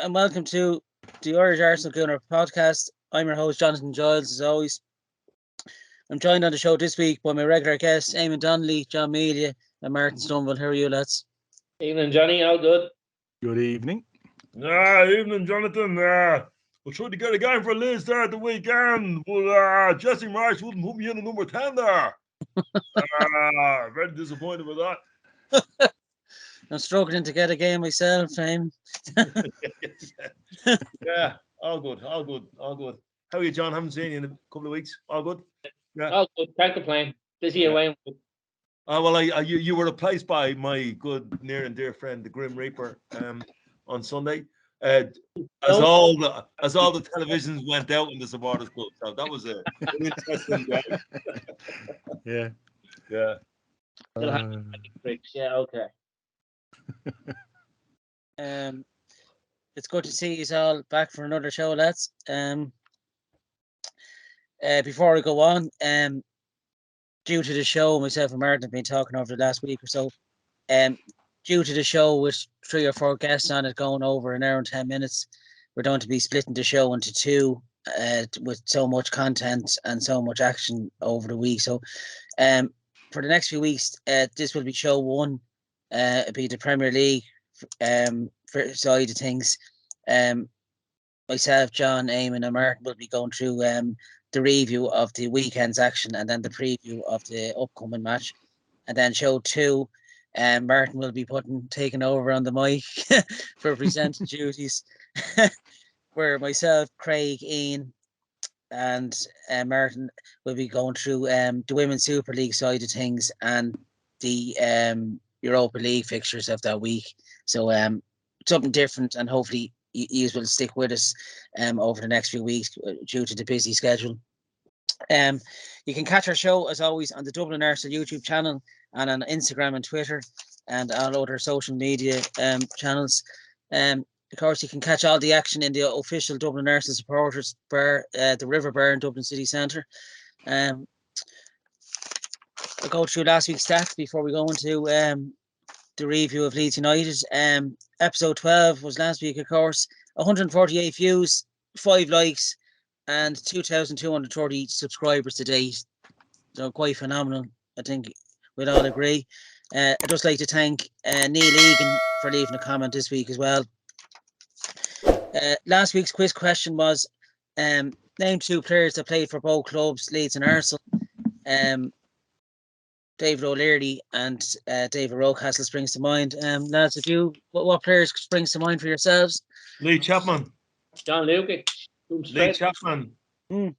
and welcome to the Irish Arsenal Gunner podcast. I'm your host, Jonathan Giles, as always. I'm joined on the show this week by my regular guests, Eamon Donnelly, John Melia, and Martin Stumble. How are you, lads? Evening, Johnny. All good? Good evening. Evening, Jonathan. We're trying to get a game for Leeds there at the weekend, but Jesse Marsh wouldn't put me in at number 10 there. Very disappointed with that. I'm struggling to get a game myself, Eamon. Yeah, all good. How are you, John? Haven't seen you in a couple of weeks. All good? Yeah. All good. Can't complain. Busy away. Well, you were replaced by my good near and dear friend, the Grim Reaper, on Sunday. As all the televisions went out in the supporters club, so that was an interesting day. Yeah. Yeah. Okay. It's good to see you all back for another show, lads. Before we go on, due to the show, myself and Martin have been talking over the last week or so. Due to the show with 3 or 4 guests on it going over an hour and 10 minutes, we're going to be splitting the show into 2 with so much content and so much action over the week. So for the next few weeks, this will be show 1. It'll be the Premier League for side of things. Myself, John, Eamon and Martin will be going through the review of the weekend's action and then the preview of the upcoming match. And then show 2, Martin will be taking over on the mic for presenting duties, where myself, Craig, Ian and Martin will be going through the Women's Super League side of things and the Europa League fixtures of that week. So something different, and hopefully you will stick with us over the next few weeks due to the busy schedule. You can catch our show as always on the Dublin Arsenal YouTube channel and on Instagram and Twitter and all other social media channels. Of course, you can catch all the action in the official Dublin Arsenal supporters bar, the River Bar in Dublin City Centre. I'll go through last week's stats before we go into the review of Leeds United. Episode 12 was last week, of course. 148 views, 5 likes, and 2,230 subscribers to date. So quite phenomenal, I think we'd all agree. I'd just like to thank Neil Egan for leaving a comment this week as well. Last week's quiz question was name 2 players that played for both clubs, Leeds and Arsenal. David O'Leary and David Rocastle springs to mind. Lads, what players springs to mind for yourselves? Lee Chapman. John Lukic. Lee Chapman. John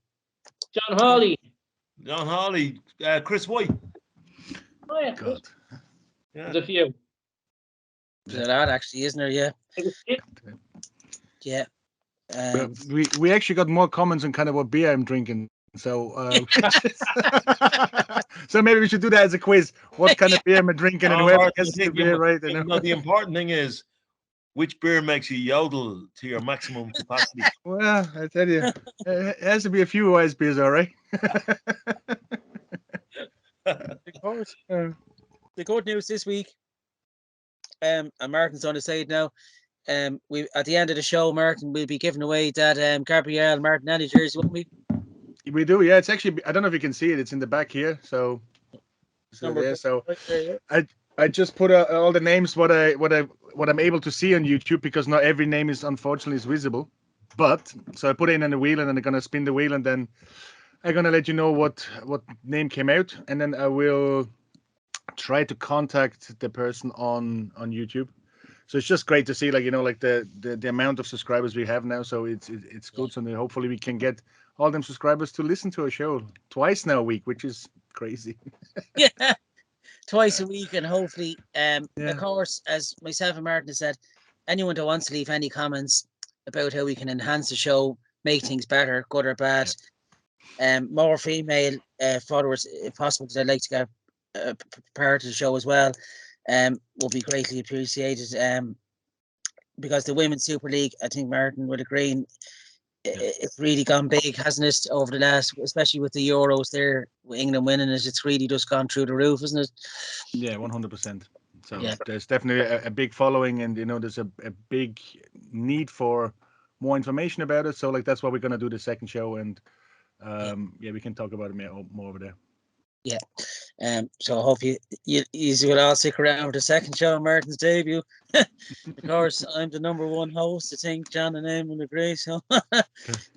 Hawley. John Hawley. Chris White. Oh, yeah. God. Yeah. There's a few. There's a lot, actually, isn't there? Yeah. Yeah. We actually got more comments on kind of what beer I'm drinking. So so maybe we should do that as a quiz. What kind of beer am I drinking? And whoever gets the beer right. The important thing is which beer makes you yodel to your maximum capacity. Well, I tell you, it has to be a few wise beers, all right. The good news this week, and Martin's on the side now. We at the end of the show, Martin will be giving away that Gabriel Martinelli jersey, won't we? We do, yeah. It's actually, I don't know if you can see it. It's in the back here. So there. So I just put all the names what I'm able to see on YouTube, because not every name is unfortunately visible. But so I put it in the wheel, and then I'm gonna spin the wheel, and then I'm gonna let you know what name came out, and then I will try to contact the person on YouTube. So it's just great to see, like, you know, like the amount of subscribers we have now. So it's good. So hopefully we can get all them subscribers to listen to our show twice now a week, which is crazy. Yeah, twice a week, and hopefully, of course, as myself and Martin have said, anyone that wants to leave any comments about how we can enhance the show, make things better, good or bad, more female followers if possible, because I'd like to get part of the show as well, will be greatly appreciated. Because the Women's Super League, I think Martin would agree, it's really gone big, hasn't it, over the last, especially with the Euros there, England winning it, it's really just gone through the roof, isn't it? Yeah, 100%. So Yeah. there's definitely a big following, and there's a big need for more information about it. So like that's why we're gonna do the second show, and we can talk about it more over there. Yeah. So I hope you will all stick around for the second show, Martin's debut. Of course, I'm the number one host. I think John and Eamon agree. So,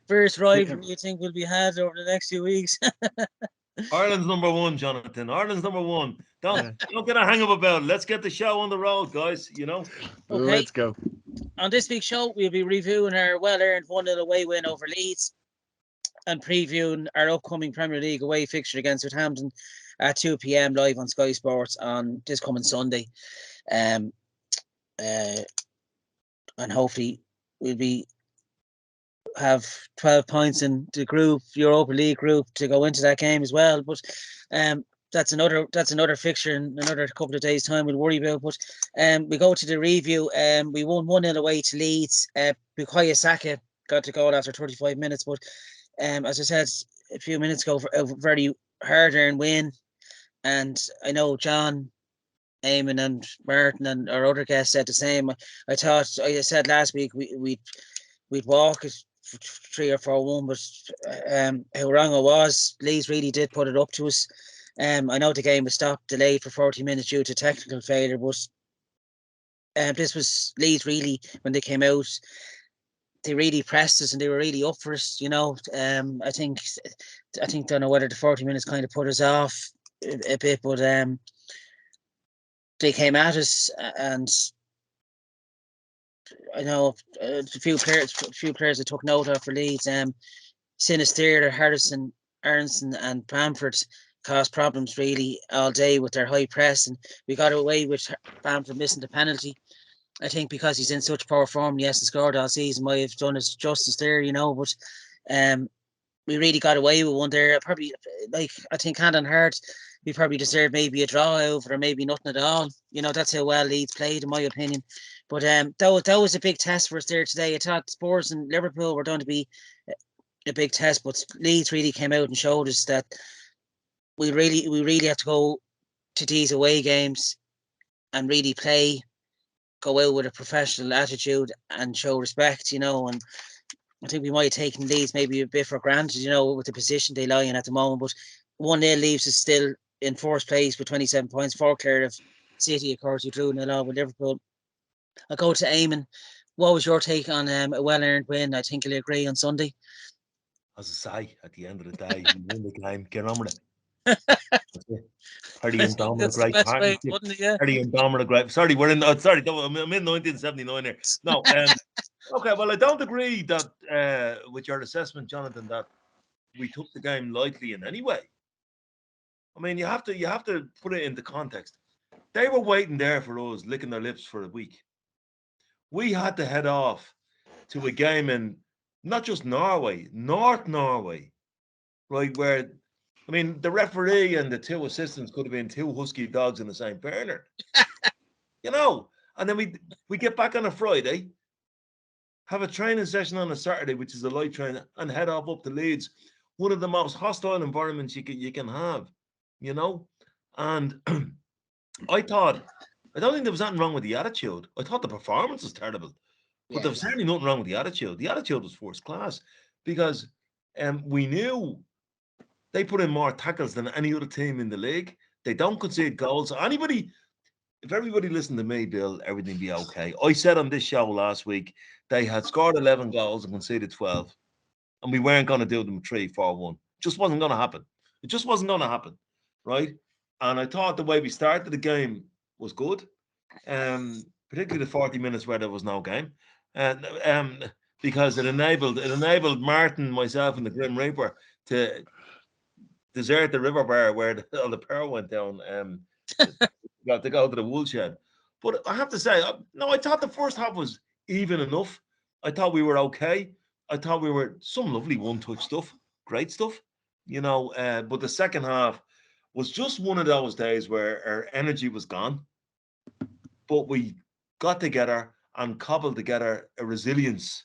first rivalry you think will be had over the next few weeks? Ireland's number one, Jonathan. Ireland's number one. Don't get a hang up about it. Let's get the show on the road, guys. Okay. Let's go. On this week's show, we'll be reviewing our well-earned 1-0 away win over Leeds and previewing our upcoming Premier League away fixture against Southampton at 2 p.m. live on Sky Sports on this coming Sunday. And hopefully we'll have 12 points in the group, Europa League group, to go into that game as well. But that's another fixture in another couple of days' time we'll worry about. But we go to the review. We won 1-0 away to Leeds. Bukayo Saka got the goal after 35 minutes. But as I said a few minutes ago, a very hard-earned win. And I know John, Eamon and Martin and our other guests said the same. I said last week we'd walk it 3 or 4-1, but how wrong I was. Leeds really did put it up to us. I know the game was stopped, delayed for 40 minutes due to technical failure, but this was Leeds really, when they came out, they really pressed us and they were really up for us. I think don't know whether the 40 minutes kind of put us off a bit, but they came at us, and I know a few players that took note of for Leeds. Sinister, Harrison, Aronson, and Bamford caused problems really all day with their high press, and we got away with Bamford missing the penalty. I think because he's in such poor form, he hasn't scored all season. Might have done us justice there, but we really got away with one there. Probably, I think hand on heart, we probably deserved maybe a draw over, or maybe nothing at all. That's how well Leeds played, in my opinion. But that was a big test for us there today. I thought Spurs and Liverpool were going to be a big test, but Leeds really came out and showed us that we really have to go to these away games and really go out with a professional attitude and show respect, and I think we might have taken Leeds maybe a bit for granted, with the position they lie in at the moment. But 1-0 leaves us still in fourth place with 27 points, 4 clear of City, of course, who drew 0 with Liverpool. I'll go to Eamon. What was your take on a well-earned win? I think you'll agree on Sunday. As I say, at the end of the day, you win the game, get on with it. Hardy and Dom are great partnership. Hardy and Dom are great. Sorry, I'm in 1979 here. No, okay. Well, I don't agree that with your assessment, Jonathan, that we took the game lightly in any way. I mean, you have to put it into context. They were waiting there for us, licking their lips for a week. We had to head off to a game in not just Norway, North Norway, right, where, I mean, the referee and the 2 assistants could have been 2 husky dogs in the St. Bernard. And then we get back on a Friday, have a training session on a Saturday, which is a light train, and head off up to Leeds, one of the most hostile environments you can have, And I don't think there was anything wrong with the attitude. I thought the performance was terrible, but there was certainly nothing wrong with the attitude. The attitude was first class, because we knew they put in more tackles than any other team in the league. They don't concede goals. If everybody listened to me, Bill, everything be okay. I said on this show last week, they had scored 11 goals and conceded 12, and we weren't going to do them 3-4-1. Just wasn't going to happen. It just wasn't going to happen, right? And I thought the way we started the game was good, particularly the 40 minutes where there was no game, and because it enabled Martin, myself, and the Grim Reaper to desert the river bar where all the power went down. Got to go to the woolshed. But I have to say, I thought the first half was even enough. I thought we were okay. I thought we were some lovely one-touch stuff, great stuff, but the second half was just one of those days where our energy was gone. But we got together and cobbled together a resilience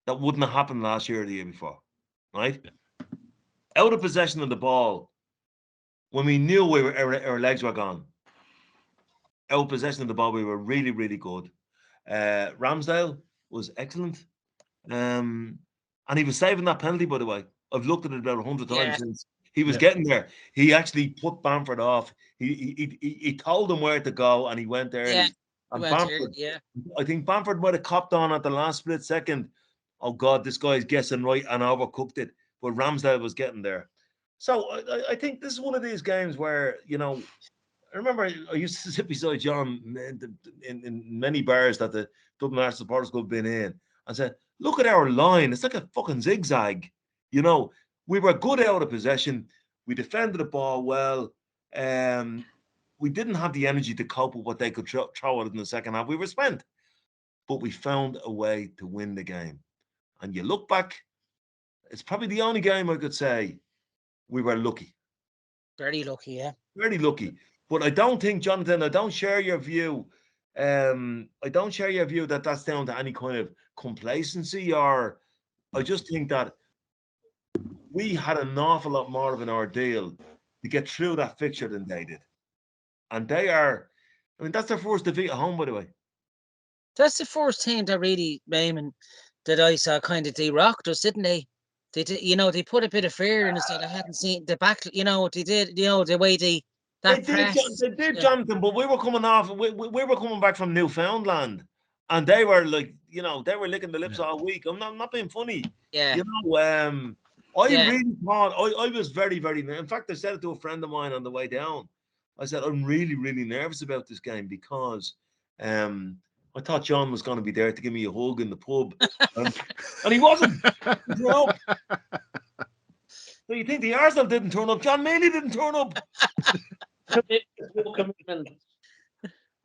that wouldn't have happened last year or the year before, right? Out of possession of the ball, when we knew our legs were gone, out possession of the ball. We were really, really good. Ramsdale was excellent. And he was saving that penalty, by the way. I've looked at it about 100 times since he was getting there. He actually put Bamford off. He told him where to go, and he went early. Yeah, and Bamford, I think Bamford might have copped on at the last split second. Oh God, this guy's guessing right, and overcooked it. But Ramsdale was getting there. So I think this is one of these games where, you know, I remember I used to sit beside John in many bars that the Dublin Arsenal supporters club been in, and said, look at our line. It's like a fucking zigzag. You know, we were good out of possession. We defended the ball well. We didn't have the energy to cope with what they could throw at it in the second half. We were spent. But we found a way to win the game. And you look back, it's probably the only game I could say we were lucky. Very lucky, yeah. Very lucky. But I don't think, Jonathan, I don't share your view. I don't share your view that that's down to any kind of complacency, or I just think that we had an awful lot more of an ordeal to get through that fixture than they did. And they are, I mean, that's their first defeat at home, by the way. That's the first team that really, Raymond, that I saw kind of they rocked us, didn't they? They did, you know, they put a bit of fear in us that I hadn't seen the back, you know, they did, you know, the way they did, Jonathan, but we were coming off, we were coming back from Newfoundland, and they were like, you know, they were licking the lips all week. I'm not being funny. Yeah. You know, I really thought, I was very, very, in fact, I said it to a friend of mine on the way down. I said, I'm really, really nervous about this game because I thought John was going to be there to give me a hug in the pub, and he wasn't. You know? So you think the Arsenal didn't turn up? John Maley didn't turn up.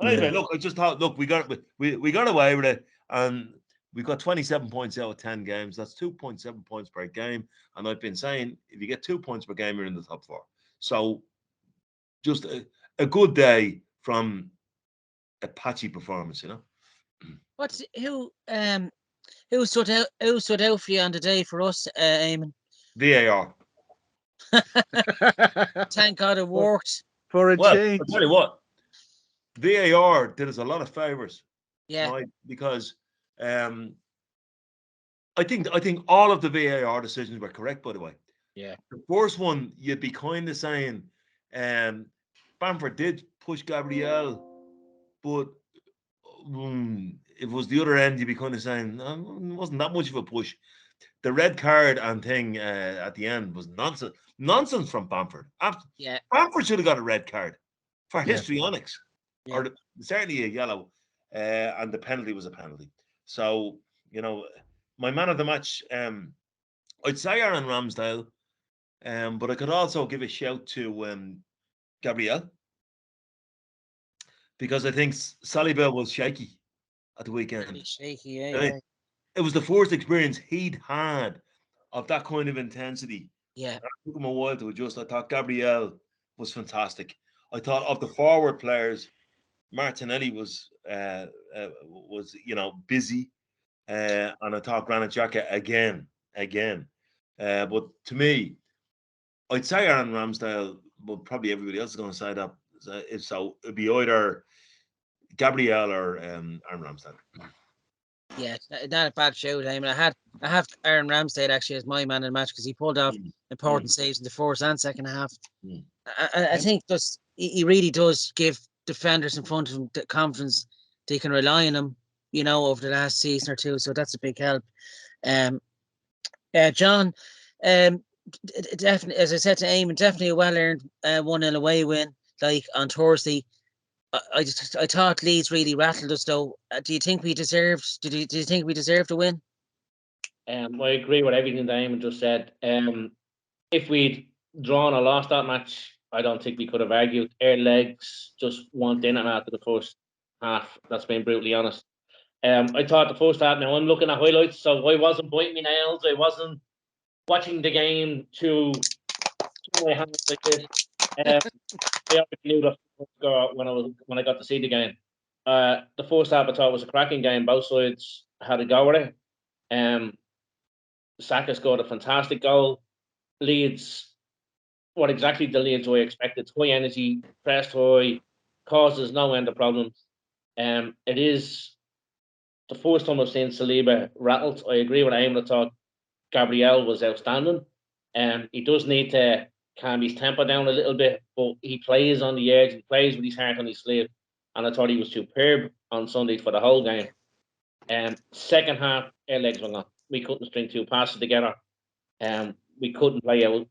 Anyway, look, I just thought, look, we got away with it, and we got 27 points out of 10 games. That's 2.7 points per game, and I've been saying if you get 2 points per game, you're in the top 4. So just a good day from a patchy performance, you know. Who stood out for you on the day for us, Eamon? VAR. Thank God it worked. For a change. I'll tell you what, VAR did us a lot of favors. Yeah. Right? Because I think all of the VAR decisions were correct, by the way. Yeah. The first one, you'd be kind of saying, Bamford did push Gabriel, but if it was the other end, you'd be kind of saying, it wasn't that much of a push. The red card and thing at the end was nonsense from Bamford. Yeah. Bamford should have got a red card for histrionics, or certainly a yellow, and the penalty was a penalty. So, you know, my man of the match, I'd say Aaron Ramsdale, but I could also give a shout to Gabriel, because I think Saliba was shaky at the weekend. Really shaky, yeah. It was the first experience he'd had of that kind of intensity. Yeah. It took him a while to adjust. I thought Gabriel was fantastic. I thought of the forward players, Martinelli was you know, busy, and I thought Granit Xhaka again. But to me, I'd say Aaron Ramsdale, but probably everybody else is going to say that. If so, it'd be either Gabriel or Aaron Ramsdale. Yeah, not a bad shout. I mean, I have Aaron Ramsdale actually as my man in the match because he pulled off important saves in the first and second half. I think he really does give defenders in front of him the confidence they can rely on him, you know, over the last season or two. So that's a big help. John, definitely, as I said to Eamon, definitely a well-earned 1-0 away win, like on Thursday. I thought Leeds really rattled us though. Do you think we deserved? Do you think we deserved to win? I agree with everything that Eamon just said. If we'd drawn or lost that match, I don't think we could have argued. Our legs just weren't in it after the first half. That's being brutally honest. I thought the first half. Now I'm looking at highlights, so I wasn't biting my nails. I wasn't watching the game to my hands like this. I already knew the score when I got to see the game. The first half I thought was a cracking game. Both sides had a go at it. Saka scored a fantastic goal. Leeds, what exactly the Leeds I expected? High energy, pressed high, causes no end of problems. It is the first time I've seen Saliba rattled. I agree with Eamon. I thought Gabriel was outstanding. He does need to calm his temper down a little bit, but he plays on the edge. He plays with his heart on his sleeve, and I thought he was superb on Sunday for the whole game. Second half, our legs were gone. We couldn't string two passes together. We couldn't play out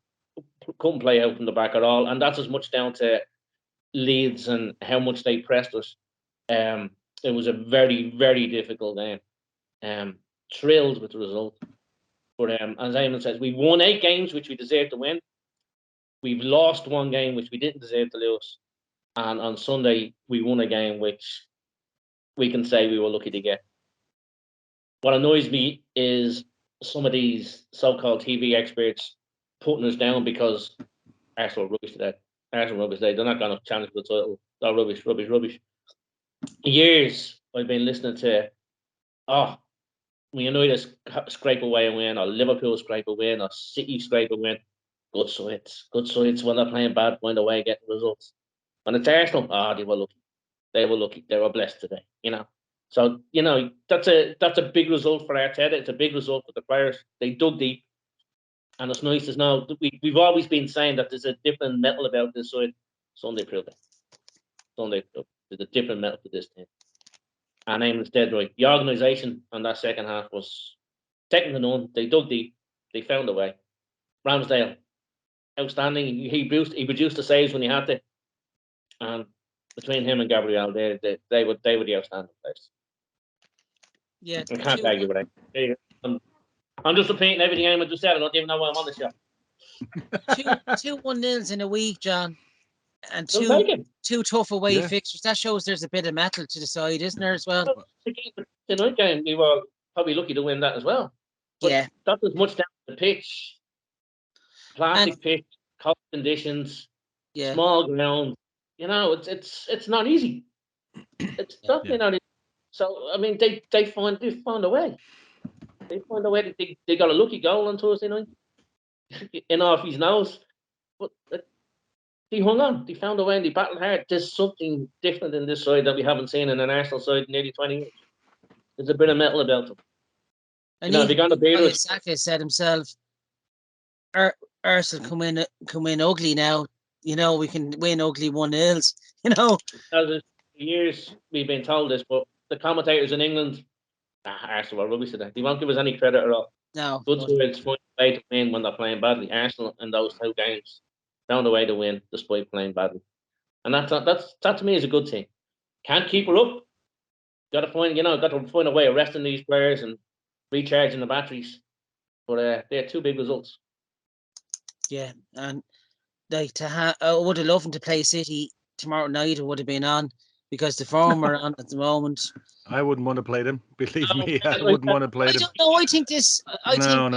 from the back at all, and that's as much down to Leeds and how much they pressed us. It was a very, very difficult game. Thrilled with the result. But as Eamon says, we won 8 games, which we deserved to win. We've lost 1 game, which we didn't deserve to lose. And on Sunday, we won a game, which we can say we were lucky to get. What annoys me is some of these so-called TV experts putting us down because Arsenal are rubbish today. Arsenal rubbish today. They're not going to challenge for the title. They're rubbish, rubbish, rubbish. Years I've been listening to, when United scrape away a win, or Liverpool scrape a win, or City scrape a win, good sides when they're playing bad, find a way of getting results. When it's Arsenal, they were lucky. They were lucky. They were blessed today, So, that's a big result for Arteta. It's a big result for the players. They dug deep. And it's nice to know that we've always been saying that there's a different metal about this side. Sunday proved it. There's a different metal to this team. And Eamon's dead right. The organisation on that second half was second to none. They dug deep. They found a way. Ramsdale, outstanding. He produced the saves when he had to. And between him and Gabriel, they were the outstanding players. Yeah, I can't argue with that. I'm just repeating everything Eamon just said. I don't even know why I'm on the show. 2 1-0s in a week, John, and We'll two tough away fixtures. That shows there's a bit of metal to the side, isn't there, as well? The night game, we were probably lucky to win that as well. But that's as much down to the pitch, plastic pitch, cold conditions, small ground. It's not easy. It's definitely not easy. So I mean, they found a way. They found a way. They got a lucky goal on Thursday night in off his nose, but they hung on. They found a way and they battled hard. There's something different in this side that we haven't seen in an Arsenal side in nearly 20 years. There's a bit of metal about them. And if you're going to beat us, Saka said himself, Arsenal come in ugly now. We can win ugly 1-0s. For years we've been told this, but the commentators in England, Arsenal are rubbish today. They won't give us any credit at all. No. Good sides find a way to win when they're playing badly. Arsenal in those 2 games found a way to win despite playing badly, and that to me is a good thing. Can't keep her up. Got to find a way of resting these players and recharging the batteries. But they're 2 big results. Yeah, and I would have loved to play City tomorrow night. It would have been on because the form are on at the moment. I wouldn't want to play them. Believe me, I wouldn't want to play them. I don't know. I think this. I No.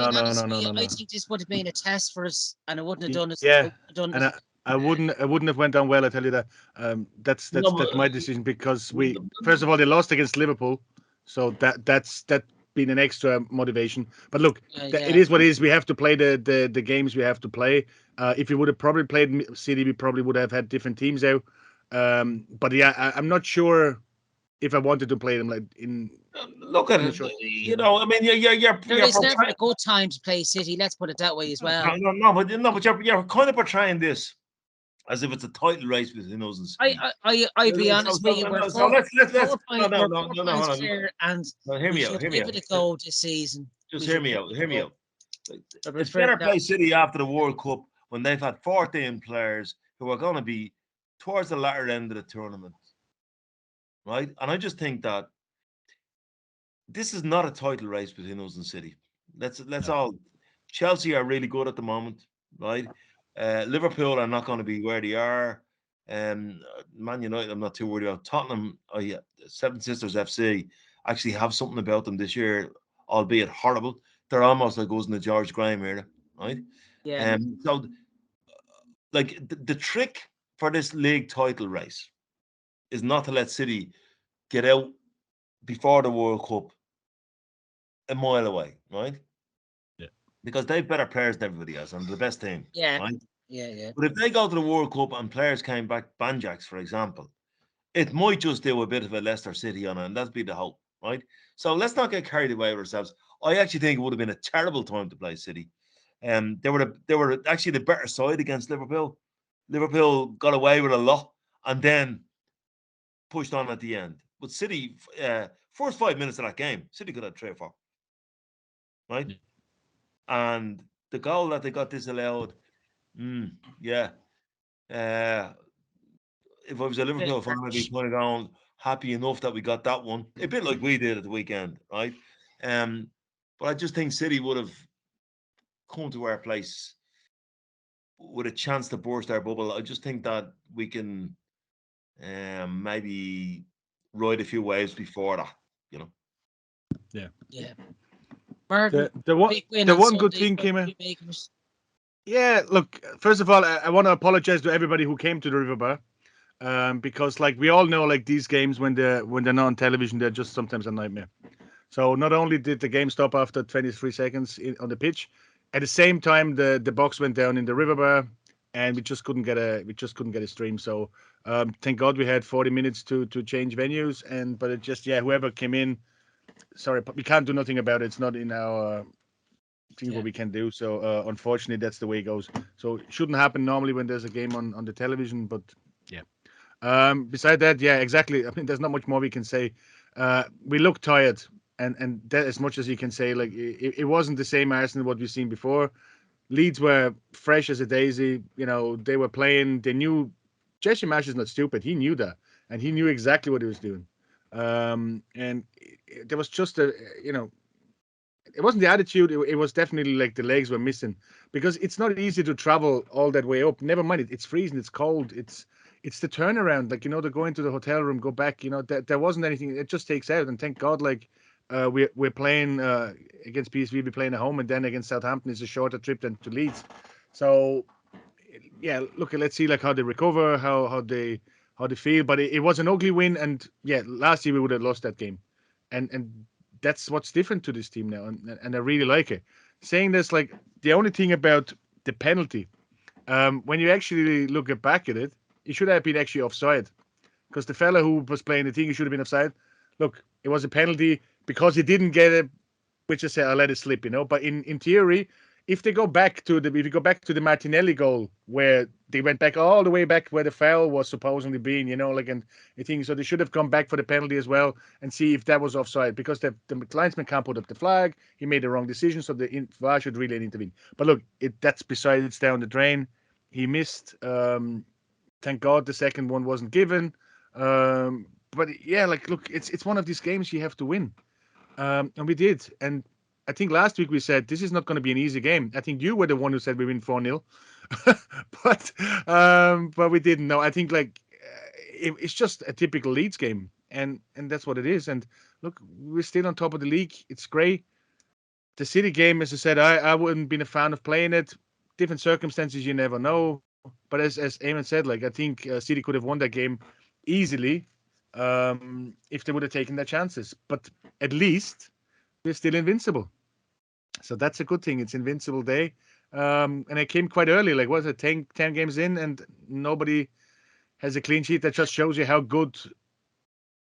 think this would have been a test for us, and it wouldn't have done us. Yeah, I wouldn't have went down well. I tell you that. That's my decision because first of all they lost against Liverpool, so that's been an extra motivation. But look, it is what it is. We have to play the games we have to play. If you would have probably played City, we probably would have had different teams out. But yeah, I'm not sure if I wanted to play them like in. Look at it. I mean, you're it's never a good time to play City. Let's put it that way as well. No, but you're kind of portraying this as if it's a title race between us and City. I'd be honest with you. Let's no. Hear me out. Give it a go this season. Just hear me out. It's better play City after the World Cup when they've had 14 players who are going to be towards the latter end of the tournament, right? And I just think that this is not a title race between us and City. Let's all. Chelsea are really good at the moment, right? Liverpool are not going to be where they are. Man United, I'm not too worried about. Tottenham, Seven Sisters FC, actually have something about them this year, albeit horrible. They're almost like us in the George Graham era, right? Yeah. So, like the trick for this league title race is not to let City get out before the World Cup a mile away, right? Yeah. Because they've better players than everybody else and the best team. Yeah. Right? Yeah. But if they go to the World Cup and players came back, Banjaks, for example, it might just do a bit of a Leicester City on it, and that'd be the hope, right? So let's not get carried away with ourselves. I actually think it would have been a terrible time to play City. They were actually the better side against Liverpool. Liverpool got away with a lot and then pushed on at the end. But City, first 5 minutes of that game, City could have 3 or 4, right? And the goal that they got disallowed, yeah. If I was a Liverpool fan, I'd be kind of going happy enough that we got that one, a bit like we did at the weekend, right? But I just think City would have come to our place with a chance to burst our bubble. I just think that we can maybe ride a few waves before that, you know. Yeah. Martin, The one good thing came in. Yeah, look, first of all, I want to apologize to everybody who came to the River Bar, because like we all know, like these games when they're not on television, they're just sometimes a nightmare. So not only did the game stop after 23 seconds on the pitch, at the same time the box went down in the River Bar, and we just couldn't get a stream. So thank God we had 40 minutes to change venues, but it just whoever came in, sorry, but we can't do nothing about it. It's not in our thing what we can do. So unfortunately, that's the way it goes. So it shouldn't happen normally when there's a game on the television, but yeah. Beside that, yeah, exactly. I mean, there's not much more we can say. We look tired, and that as much as you can say. Like it wasn't the same Arsenal what we've seen before. Leeds were fresh as a daisy. You know, they were playing. They knew. Jesse Marsh is not stupid. He knew that, and he knew exactly what he was doing. And there was just it wasn't the attitude. It was definitely like the legs were missing, because it's not easy to travel all that way up. Never mind, it's freezing, it's cold, it's the turnaround. Like, to go into the hotel room, go back. There wasn't anything. It just takes out, and thank God, like we're playing against PSV. We're playing at home, and then against Southampton is a shorter trip than to Leeds. So yeah, look, let's see like how they recover, how they feel. But it was an ugly win, and yeah, last year we would have lost that game, and that's what's different to this team now, and I really like it. Saying this, like the only thing about the penalty, when you actually look back at it, he should have been actually offside, because the fella who was playing the thing, he should have been offside. Look, it was a penalty because he didn't get it, which I said I let it slip, But in theory, if you go back to the Martinelli goal, where they went back all the way back where the foul was supposedly being, and I think so they should have gone back for the penalty as well and see if that was offside, because the linesman can't put up the flag. He made the wrong decision, so the VAR should really intervene. But look, that's beside it's down the drain. He missed. Thank God the second one wasn't given. But yeah, like look, it's one of these games you have to win. And we did. And I think last week we said this is not going to be an easy game. I think you were the one who said we win 4-0, but we didn't know. I think like it's just a typical Leeds game, and that's what it is. And look, we're still on top of the league. It's great. The City game, as I said, I wouldn't been a fan of playing it. Different circumstances, you never know. But as Eamon said, like I think City could have won that game easily if they would have taken their chances. But at least we're still invincible. So that's a good thing. It's Invincible Day. And it came quite early. Like, what was it, 10 games in, and nobody has a clean sheet. That just shows you how good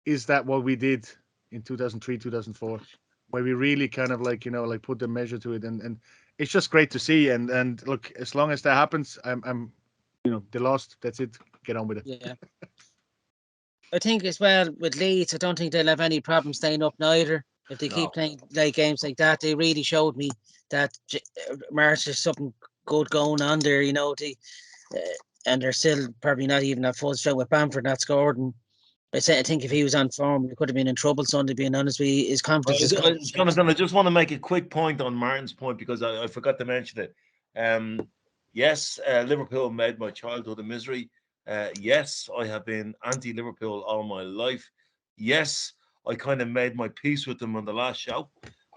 is that what we did in 2003, 2004, where we really kind of like, put the measure to it. And it's just great to see. And look, as long as that happens, I'm they lost. That's it. Get on with it. Yeah. I think as well with Leeds, I don't think they'll have any problem staying up neither. If they keep playing like games like that, they really showed me that March is something good going on there. And they're still probably not even at full strength with Bamford not scored. And I think if he was on form, he could have been in trouble Sunday. Being honest with you, his confidence is gone. Jonathan, I just want to make a quick point on Martin's point, because I forgot to mention it. Yes, Liverpool made my childhood a misery. Yes, I have been anti-Liverpool all my life. Yes, I kind of made my peace with them on the last show.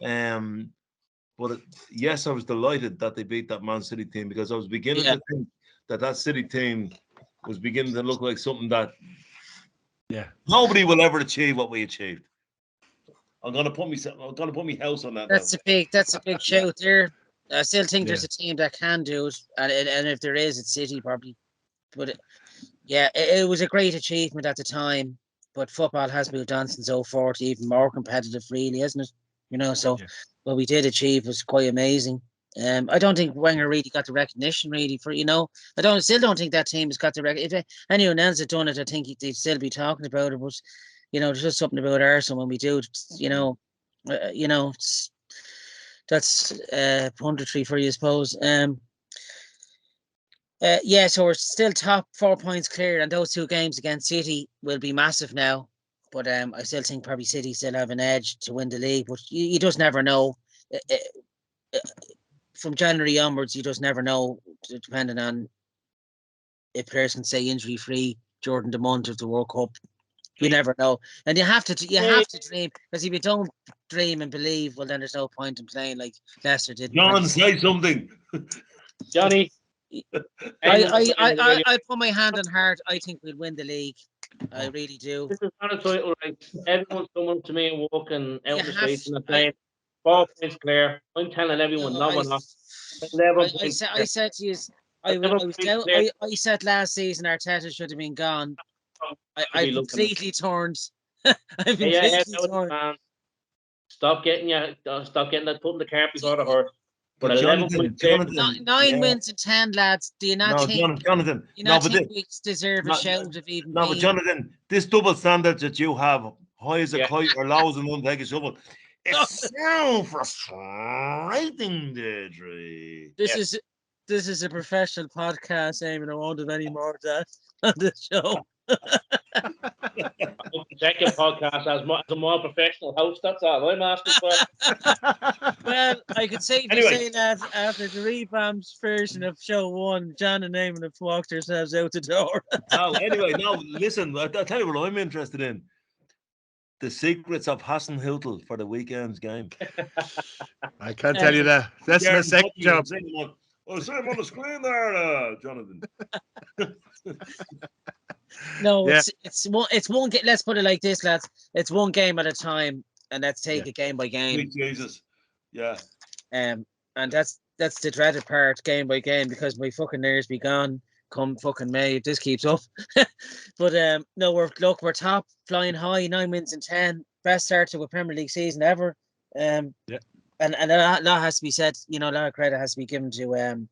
But yes, I was delighted that they beat that Man City team, because I was beginning to think that City team was beginning to look like something that nobody will ever achieve what we achieved. I'm gonna put me house on that. That's a big shout there. I still think there's a team that can do it, and if there is, it's City probably. But Yeah, it was a great achievement at the time, but football has moved on since 04 to even more competitive, really, isn't it? You know, so Yeah. what we did achieve was quite amazing. I don't think Wenger really got the recognition, really, for, you know, still don't think that team has got the recognition. If anyone else had done it, I think they'd still be talking about it. But, you know, there's just something about Arsenal when we do, you know, that's punditry for you, I suppose. Yeah, so we're still top 4 points clear, and those two games against City will be massive now. But I still think probably City still have an edge to win the league. But you just never know. From January onwards, you just never know, depending on if players can stay injury free during the month of the World Cup. You never know, and you have to dream, because if you don't dream and believe, well, then there's no point in playing like Leicester did. John, say something. Johnny. I put my hand on heart. I think we'll win the league. I really do. This is not a title, right? Everyone's coming to me and walking out in the streets and I- saying 4 points clear. I'm telling everyone, no, we're not. 11 points I clear. said to you, 11 I was points down. clear. I said last season Arteta should have been gone. Should I be looking. completely turned. I've Hey, yeah, completely torn. man. Stop getting that putting the cart before the horse. But But 11 points clear. Nine wins and 10, lads. Do you not No, think? Jonathan. You No, not but think we deserve a no, shout of even no, but being? Jonathan, this double standard that you have, high as a Yeah. kite or low as an untaken shovel, it's so frustrating, Deirdre. This is a professional podcast, Eamon. I won't have any more of that on the show. Second podcast as a more professional host. That's all I'm asking for. Well, I could safely Anyway. say that after the revamped version of show 1, John and Eamon have walked themselves out the door. No, listen, I'll tell you what I'm interested in. The secrets of Hasenhüttl for the weekend's game. I can't tell you that. That's my second job. I see him on the screen there, Jonathan. No, Yeah. it's one game. Let's put it like this, lads. It's one game at a time, and let's take it game by game. Sweet Jesus. Yeah. And that's the dreaded part, game by game, because my fucking nerves be gone come fucking May if this keeps up. But no, we're top, flying high, 9 wins and 10, best start to a Premier League season ever. Yeah. And a lot has to be said. You know, a lot of credit has to be given to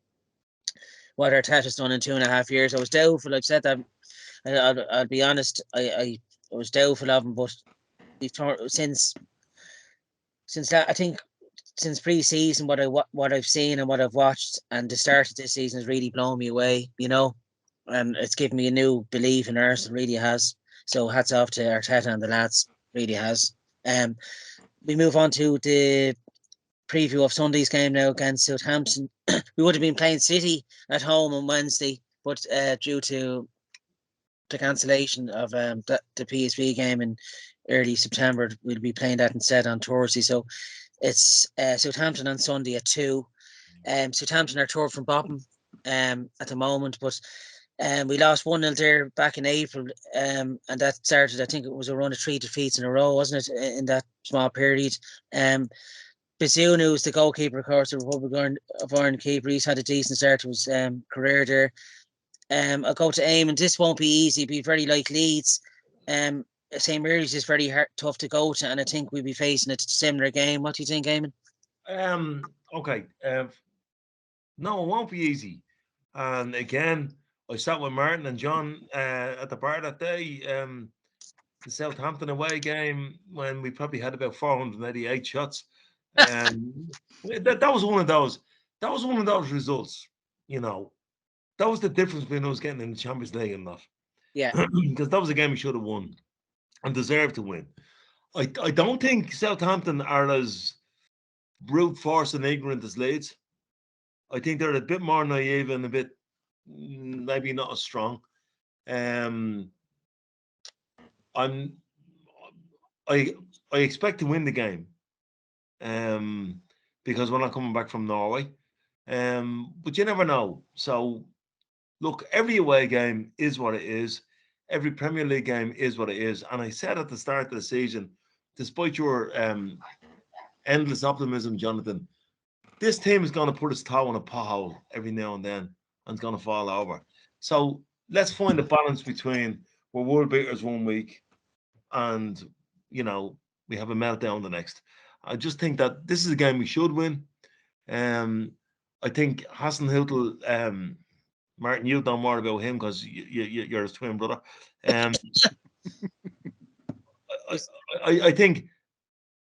what Arteta's done in 2.5 years. I was doubtful. I've said that. I'll be honest. I was doubtful of him, but we've since that, I think, since pre-season, what I've seen and what I've watched, and the start of this season has really blown me away. You know, and it's given me a new belief in Arsenal. Really has. So hats off to Arteta and the lads. Really has. We move on to the preview of Sunday's game now against Southampton. We would have been playing City at home on Wednesday, but due to the cancellation of the PSV game in early September, we'll be playing that instead on Thursday. So it's Southampton on Sunday at 2. Southampton are third from bottom at the moment, but we lost 1-0 there back in April, and that started, I think it was a run of 3 defeats in a row, wasn't it, in that small period. Basunu, who's the goalkeeper, of course, the Republic of Ireland keeper, he's had a decent start to his career there. I'll go to Eamon. This won't be easy. It'll be very like Leeds. St. Mary's is very tough to go to, and I think we'll be facing a similar game. What do you think, Eamon? Okay. No, it won't be easy. And again, I sat with Martin and John at the bar that day. The Southampton away game, when we probably had about 488 shots. That was one of those. That was one of those results. You know, that was the difference between us getting in the Champions League and not. Yeah, because that was a game we should have won and deserved to win. I don't think Southampton are as brute force and ignorant as Leeds. I think they're a bit more naive and a bit maybe not as strong. I expect to win the game. Because we're not coming back from Norway. But you never know. So look, every away game is what it is. Every Premier League game is what it is. And I said at the start of the season, despite your endless optimism, Jonathan, this team is going to put its toe in a pothole every now and then and it's going to fall over. So let's find a balance between we're world beaters one week and, you know, we have a meltdown the next. I just think that this is a game we should win. I think Hassan Houtel, Martin, you know more about him because you're his twin brother. I think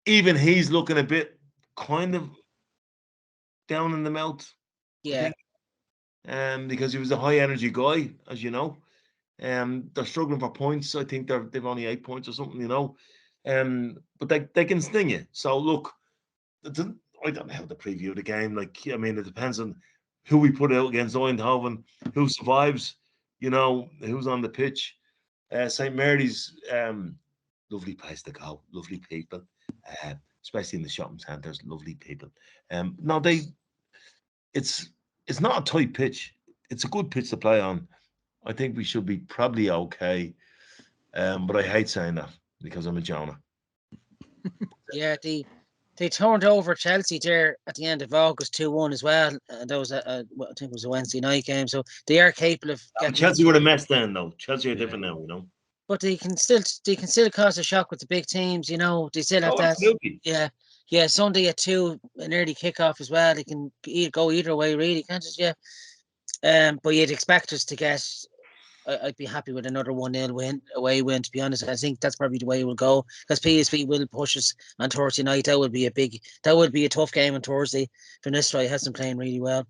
even he's looking a bit kind of down in the mouth. Yeah. Because he was a high energy guy, as you know. They're struggling for points. I think they've only 8 points or something, you know. But they can sting you. So look, I don't know how to preview the game. Like, I mean, it depends on who we put out against Eindhoven, who survives, you know, who's on the pitch. St. Mary's, lovely place to go, lovely people, especially in the shopping centres, lovely people. No, it's not a tight pitch. It's a good pitch to play on. I think we should be probably okay. But I hate saying that because I'm a Jonah. Yeah, they turned over Chelsea there at the end of August 2-1 as well. That was I think it was a Wednesday night game. So they are capable of getting. Chelsea were a mess then, though. Chelsea are different now, you know. But they can still cause a shock with the big teams. You know, they still have that. Absolutely. Yeah. Sunday at 2, an early kickoff as well. They can go either way, really, can't it? Yeah. But you'd expect us to get. I'd be happy with another 1-0 away win. To be honest, I think that's probably the way it will go because PSV will push us on Thursday night. That would be a tough game on Thursday. Van Nistelrooy hasn't playing really well.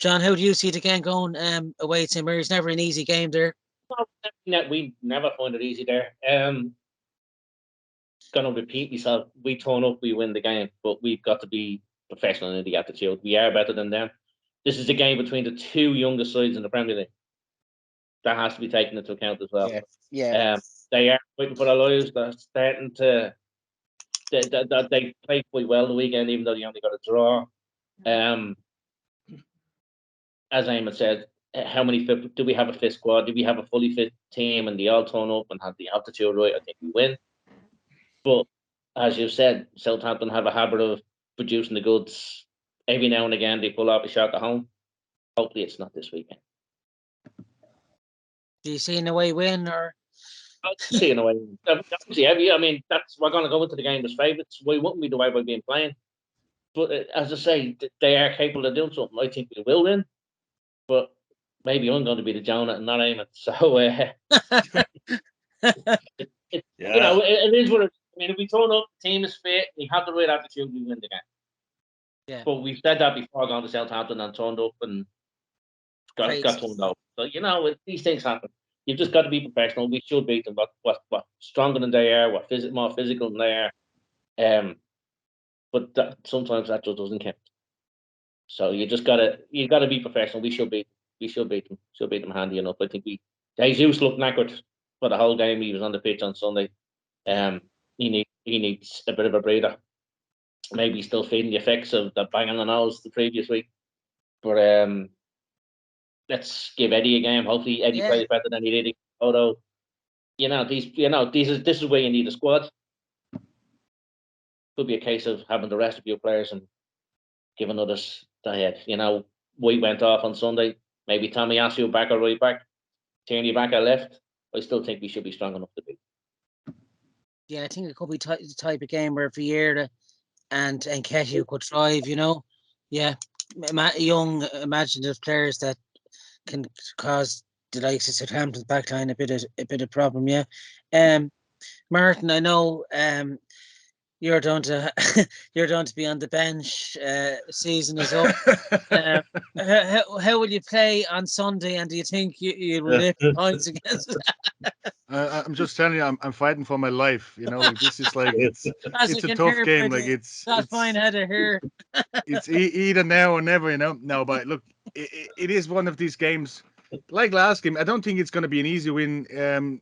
John, how do you see the game going away at St. Mary's? Never an easy game there. We never find it easy there. Gonna repeat myself. We turn up, we win the game, but we've got to be professional in the attitude. We are better than them. This is the game between the two youngest sides in the Premier League. That has to be taken into account as well. Yeah. They are fighting for their lives. They're starting to. They played quite well the weekend, even though they only got a draw. As Eamon said, how many fit, do we have a fit squad? Do we have a fully fit team and they all turn up and have the aptitude right? I think we win. But as you said, Southampton have a habit of producing the goods. Every now and again, they pull off a shot at home. Hopefully, it's not this weekend. Do you see an away win or? I'll see an away win. I mean, we're going to go into the game as favourites. Why wouldn't we do it by being playing? But as I say, they are capable of doing something. I think we will win. But maybe I'm going to be the Jonah and not Eamon. So, you know, it is what it is. I mean, if we turn up, the team is fit, we have the right attitude, we win the game. Yeah. But we've said that before going to Southampton and turned up and got turned out. So, you know, these things happen. You've just got to be professional. We should beat them. What stronger than they are, more physical than they are. But sometimes that just doesn't count. So you gotta be professional. We should beat them. Should beat them handy enough. I think Jesus looked knackered for the whole game. He was on the pitch on Sunday. He needs a bit of a breather. Maybe he's still feeling the effects of the bang on the nose the previous week. But let's give Eddie a game. Hopefully Eddie plays better than he did. Although, this is where you need a squad. Could be a case of having the rest of your players and giving others the head. White went off on Sunday. Maybe Tommy Asu back or right back. Tierney back or left. I still think we should be strong enough to beat. Yeah, I think it could be the type of game where Vieira and Ketty could thrive, Yeah, young, imaginative players that can cause the likes of Southampton's backline a bit of problem, yeah. Martin, I know you're going to be on the bench. Season is up. How will you play on Sunday? And do you think you will lift points against? I'm just telling you, I'm fighting for my life. Like this is like it's a tough game. Like it's fine header here. It's either now or never. No, but look, it is one of these games. Like last game, I don't think it's going to be an easy win.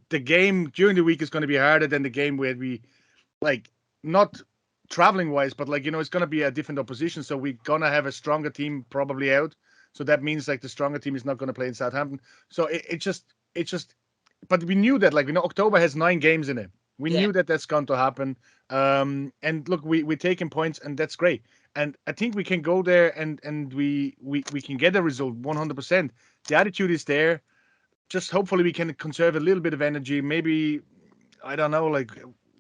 The game during the week is going to be harder than the game where we not traveling wise, but it's going to be a different opposition. So we're going to have a stronger team probably out. So that means the stronger team is not going to play in Southampton. So it just, but we knew that October has 9 games in it. We knew that that's going to happen. And look, we're taking points and that's great. And I think we can go there and we can get a result 100%. The attitude is there. Just hopefully we can conserve a little bit of energy. Maybe I don't know, like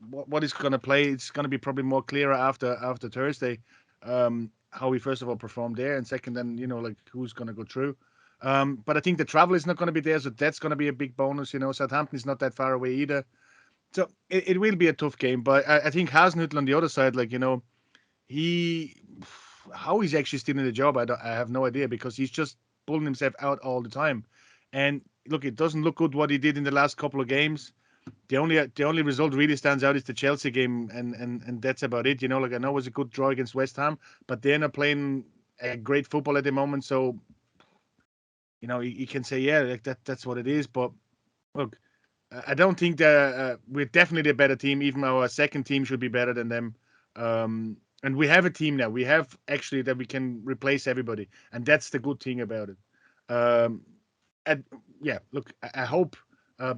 what is going to play. It's going to be probably more clearer after Thursday. How we first of all perform there, and second, then like who's going to go through. But I think the travel is not going to be there, so that's going to be a big bonus. Southampton is not that far away either, so it will be a tough game. But I think Hasenhüttl on the other side, like how he's actually still in the job, I have no idea, because he's just pulling himself out all the time. And look, it doesn't look good what he did in the last couple of games. The only result really stands out is the Chelsea game, and that's about it. Like I know it was a good draw against West Ham, but they're not playing a great football at the moment. So, you can say, yeah, like that's what it is. But look, I don't think that we're definitely a better team. Even our second team should be better than them. And we have a team now. We have actually that we can replace everybody, and that's the good thing about it. And yeah, look, I hope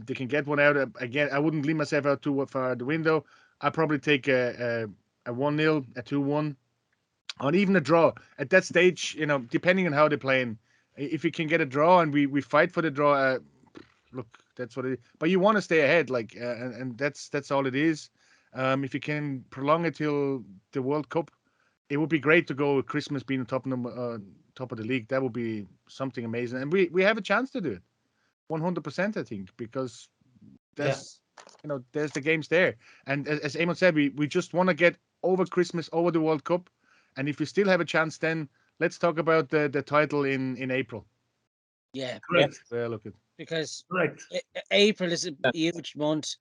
they can get one out. Again, I wouldn't leave myself out too far out the window. I'd probably take a 1-0, a 2-1, or even a draw. At that stage, depending on how they're playing, if we can get a draw and we fight for the draw, look, that's what it is. But you want to stay ahead, like, and that's all it is. If you can prolong it till the World Cup, it would be great to go with Christmas being top of the league. That would be something amazing, and we have a chance to do it. 100%, I think, because there's the games there, and as Eamon said, we just want to get over Christmas, over the World Cup, and if we still have a chance, then let's talk about the title in April. Yeah, Correct. Well, look at because Correct. April is a huge month.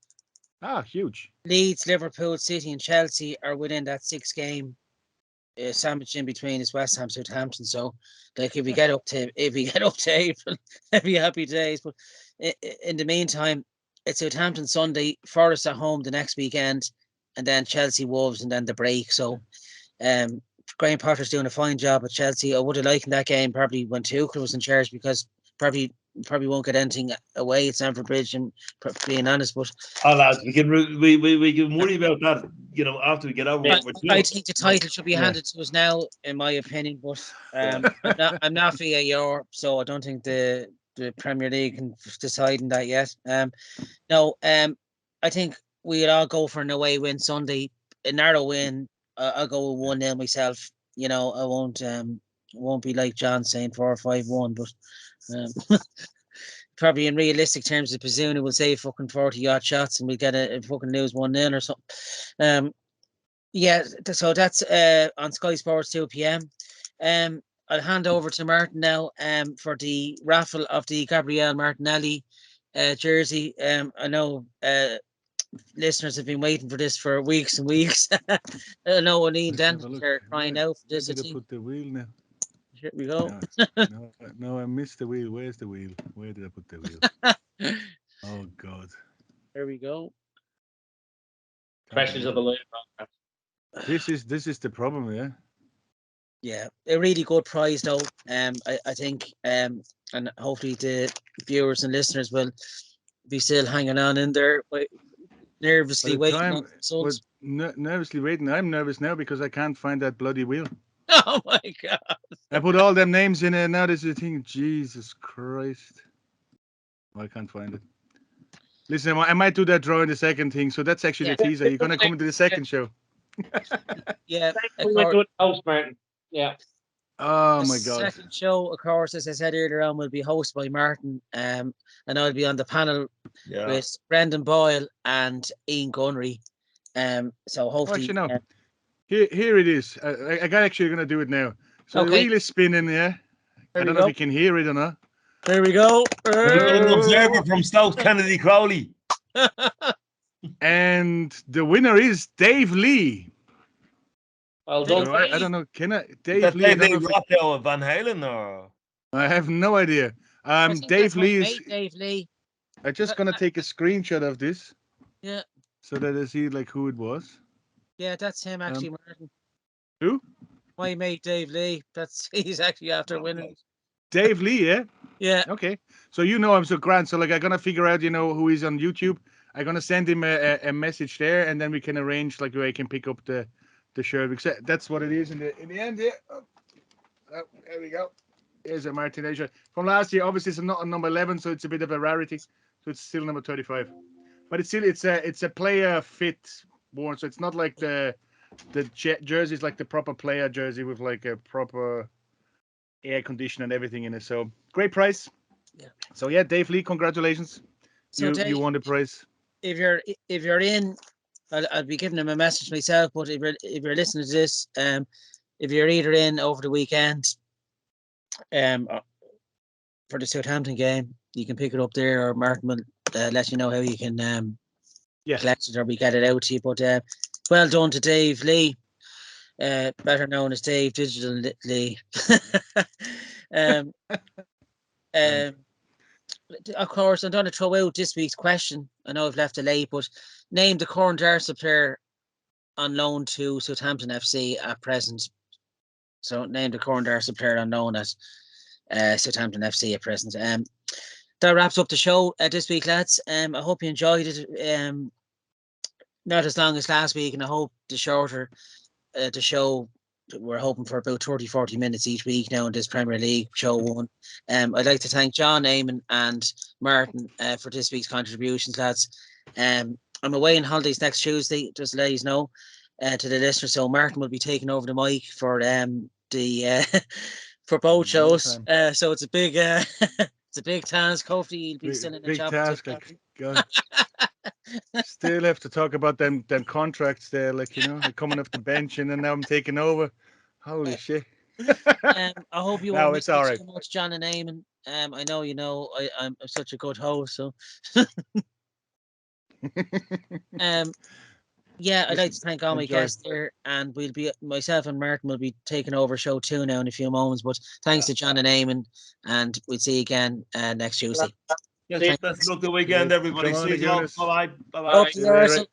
Huge. Leeds, Liverpool, City, and Chelsea are within that 6-game sandwich in between is West Ham, Southampton. So, like, if we get up to April, it'd be happy days. But in the meantime, it's Southampton Sunday, Forest at home the next weekend, and then Chelsea, Wolves, and then the break. So, Graham Potter's doing a fine job at Chelsea. I would have liked that game probably when Tuchel was in charge, because probably won't get anything away at Stamford Bridge, and being honest, but lads, we can worry about that, after we get over what we're doing. I think the title should be handed to us now, in my opinion. But I'm not VAR, so I don't think the Premier League can decide on that yet. No, I think we'll all go for an away win Sunday, a narrow win. I'll go with 1-0 myself. I won't be like John saying 4 or 5-1, but probably in realistic terms, the Pizuna will save fucking 40 odd shots and we'll get a fucking lose 1-0 or something. Yeah, so that's on Sky Sports 2 p.m. I'll hand over to Martin now for the raffle of the Gabriel Martinelli jersey. I know listeners have been waiting for this for weeks and weeks. I know O'Neill Denton are crying out for this. Where did I put the wheel now? Here we go. No, I missed the wheel. Where's the wheel? Where did I put the wheel? Oh God. There we go. Pressures of the live podcast. This is the problem, yeah. Yeah, a really good prize though. I think and hopefully the viewers and listeners will be still hanging on in there, nervously waiting on the results. Nervously waiting. I'm nervous now because I can't find that bloody wheel. Oh my God. I put all them names in there. Now there's a thing. Jesus Christ. I can't find it. Listen, I might do that draw in the second thing. So that's actually the teaser. You're going to come into the second show. Yeah. House, Martin. Yeah. Oh my God. The second show, of course, as I said earlier on, will be hosted by Martin. And I'll be on the panel with Brendan Boyle and Ian Gunry. So hopefully. Actually, no. Here it is. I got actually going to do it now. So the wheel is spinning, yeah. I don't know if you can hear it or not. There we go. An observer from South Kennedy Crowley. And the winner is Dave Lee. Well done. I don't know. Dave Lee? Rockdale Van Halen, or I have no idea. Dave Lee is. Dave Lee. I'm just gonna take a screenshot of this. Yeah. So that I see like who it was. Yeah, that's him actually, Martin. Who? My mate Dave Lee. He's actually after winning. Dave Lee, yeah. Yeah. Okay. So I'm so grand. So like I'm gonna figure out who is on YouTube. I'm gonna send him a message there, and then we can arrange like where I can pick up the shirt because that's what it is in the end. Yeah. Oh, there we go. Here's a Martinelli shirt from last year. Obviously, it's not a number 11, so it's a bit of a rarity. So it's still number 35, but it's a player fit worn. So it's not like the jersey is like the proper player jersey with like a proper air condition and everything in it. So great price. Yeah. So yeah, Dave Lee, congratulations. So Dave, you won the prize. If you're in, I'll be giving him a message myself. But if you're listening to this, if you're either in over the weekend, for the Southampton game, you can pick it up there, or Martin will let you know how you can collect it, or we get it out to you. But well done to Dave Lee, better known as Dave Digital Lee. Of course, I'm going to throw out this week's question. I know I've left it late, but name the current Arsenal player on loan to Southampton FC at present. So name the current Arsenal player on loan at Southampton FC at present. That wraps up the show this week, lads. I hope you enjoyed it. Not as long as last week, and I hope the shorter the show. We're hoping for about 30-40 minutes each week now in this Premier League show one. I'd like to thank John, Eamon and Martin for this week's contributions, lads. I'm away on holidays next Tuesday, just to let you know to the listeners. So Martin will be taking over the mic for the for both shows. So it's a big it's a big task. Hopefully he'll be still in the job. Big task. God. Still have to talk about them contracts there, like, you know, coming off the bench and then now I'm taking over. Holy shit. I hope you won't miss it's all right. too much, John and Eamon. I know you know I'm such a good host, so yeah, I'd like to thank all my guests there, and myself and Martin will be taking over show 2 now in a few moments. But thanks to John and Eamon, and we'll see you again next Tuesday. Yes, best of luck the weekend, everybody. See you all. Bye bye. Bye.